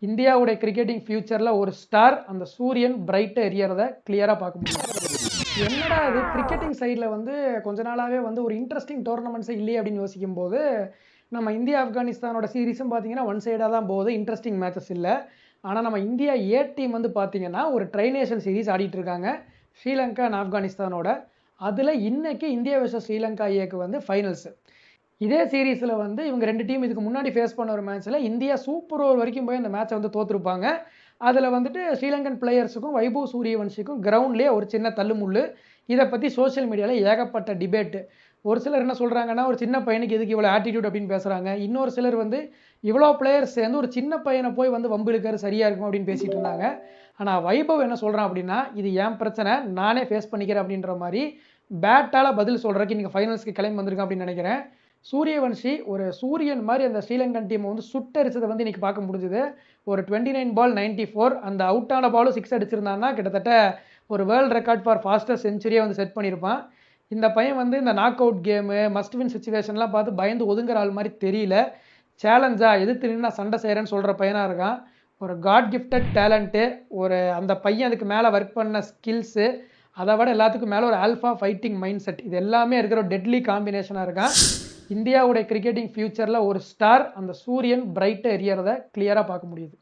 இந்தியாவுடைய கிரிக்கெட்டிங் ஃபியூச்சர்ல ஒரு ஸ்டார் அந்த சூரியன் பிரைட்டா எரியறத கிளியரா பார்க்க முடியும். என்னடா இது கிரிக்கெட்டிங் சைடுல வந்து கொஞ்ச நாளாவே வந்து ஒரு இன்ட்ரெஸ்டிங் டோர்னமெண்ட்ஸே இல்லையே அப்படின்னு யோசிக்கும்போது, நம்ம இந்தியா ஆப்கானிஸ்தானோட சீரிஸும் பார்த்தீங்கன்னா, ஒன் சைடா தான் போகுது. இன்ட்ரெஸ்டிங் மேட்சஸ் இல்ல. ஆனா நம்ம இந்தியா ஏ டீம் வந்து பார்த்தீங்கன்னா, ஒரு ட்ரை நேஷன் சீரிஸ் ஆடிட்டு இருக்காங்க. ஸ்ரீலங்கா அண்ட் ஆப்கானிஸ்தானோட. அதுல இன்னைக்கு இந்தியா வெர்சஸ் ஸ்ரீலங்கா ஏக்கு வந்து ஃபைனல்ஸ். இதே சீரிஸ்ல வந்து இவங்க 2 டீம் இதுக்கு முன்னாடி ஃபேஸ் பண்ண ஒரு மேட்ச்ல இந்தியா சூப்பர் ஓவர் வரைக்கும் போய் அந்த மேட்சை வந்து தோத்துருப்பாங்க. அதுல வந்துட்டு ஸ்ரீலங்கன் பிளேயர்ஸுக்கும் வைபவ் சூரியவன்ஷிக்கும் கிரவுண்ட்லயே ஒரு சின்ன தள்ளுமுள்ளு. இதை பத்தி சோஷியல் மீடியால ஏகப்பட்ட டிபேட். ஒரு சிலர் என்ன சொல்றாங்கன்னா, ஒரு சின்ன பையனுக்கு எதுக்கு இவ்வளவு ஆட்டிடியூட் அப்படின்னு பேசுறாங்க. இன்னொரு சிலர் வந்து இவ்வளோ பிளேயர்ஸ் சேர்ந்து ஒரு சின்ன பையனை போய் வந்து வம்பு இழுக்கிறது சரியா இருக்கும் அப்படின்னு பேசிட்டு இருந்தாங்க. ஆனா வைபவ் என்ன சொல்றான் அப்படின்னா, இது என் பிரச்சனை, நானே ஃபேஸ் பண்ணிக்கிறேன் அப்படின்ற மாதிரி பேட்டால பதில் சொல்றதுக்கு இன்னைக்கு ஃபைனல்ஸ்க்கு கிளம்பி வந்திருக்கான் அப்படின்னு நினைக்கிறேன். சூரியவன்ஷி ஒரு சூரியன் மாதிரி அந்த ஸ்ரீலங்கன் டீமை வந்து சுட்டரிச்சதை வந்து இன்னைக்கு பார்க்க முடிஞ்சுது. ஒரு 29 பால் 94, அந்த அவுட் ஆன பாலும் 6 அடிச்சிருந்தான்னா கிட்டத்தட்ட ஒரு வேர்ல்டு ரெக்கார்ட் ஃபார் ஃபாஸ்டஸ்ட் செஞ்சுரியை வந்து செட் பண்ணியிருப்பான். இந்த பையன் வந்து இந்த knock out game must win சுச்சுவேஷன்லாம் பார்த்து பயந்து ஒதுங்குற ஆள் மாதிரி தெரியல. சேலஞ்சா எதிர்த்து நின்று நான் சண்டை செய்கிறேன்னு சொல்கிற பையனாக இருக்கான். ஒரு காட் கிஃப்டட் டேலண்ட்டு, ஒரு அந்த பையன் அதுக்கு மேலே ஒர்க் பண்ண ஸ்கில்ஸு, அதை விட எல்லாத்துக்கும் மேலே ஒரு ஆல்ஃபா ஃபைட்டிங் மைண்ட் செட், இது எல்லாமே இருக்கிற ஒரு டெட்லி காம்பினேஷனாக இருக்கான். இந்தியாவுடைய கிரிக்கெட்டிங் ஃபியூச்சரில் ஒரு ஸ்டார் அந்த சூரியன் பிரைட்டாக எரியறத கிளியராக பார்க்க முடியுது.